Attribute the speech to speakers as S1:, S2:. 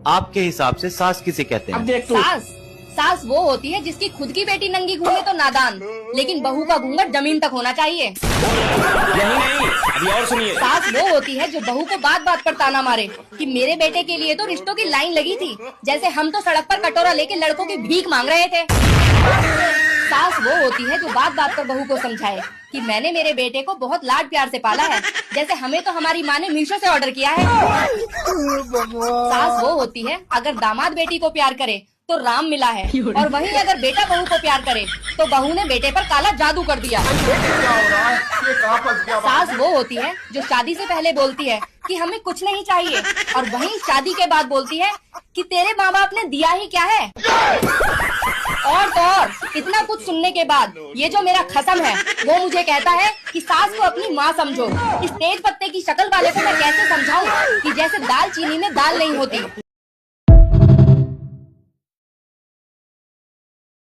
S1: आपके हिसाब से सास किसे कहते हैं?
S2: सास सास वो होती है जिसकी खुद की बेटी नंगी घूमे तो नादान, लेकिन बहू का घूंघट जमीन तक होना चाहिए।
S3: यही नहीं, अभी और सुनिए।
S2: सास वो होती है जो बहू को बात बात पर ताना मारे कि मेरे बेटे के लिए तो रिश्तों की लाइन लगी थी, जैसे हम तो सड़क पर कटोरा लेके लड़कों की भीख मांग रहे थे। सास वो होती है जो बात बात पर बहू को समझाए कि मैंने मेरे बेटे को बहुत लाड प्यार से पाला है, जैसे हमें तो हमारी माँ ने मीशो से ऑर्डर किया है। सास वो होती है अगर दामाद बेटी को प्यार करे तो राम मिला है, और वहीं अगर बेटा बहू को प्यार करे तो बहू ने बेटे पर काला जादू कर दिया। सास वो होती है जो शादी से पहले बोलती है कि हमें कुछ नहीं चाहिए, और वहीं शादी के बाद बोलती है कि तेरे माँ बाप ने दिया ही क्या है। और तो और इतना कुछ सुनने के बाद ये जो मेरा खसम है वो मुझे कहता है कि सास को अपनी माँ समझो। इस तेज पत्ते की शक्ल वाले को मैं कैसे समझाऊं कि जैसे दाल चीनी में दाल नहीं होती।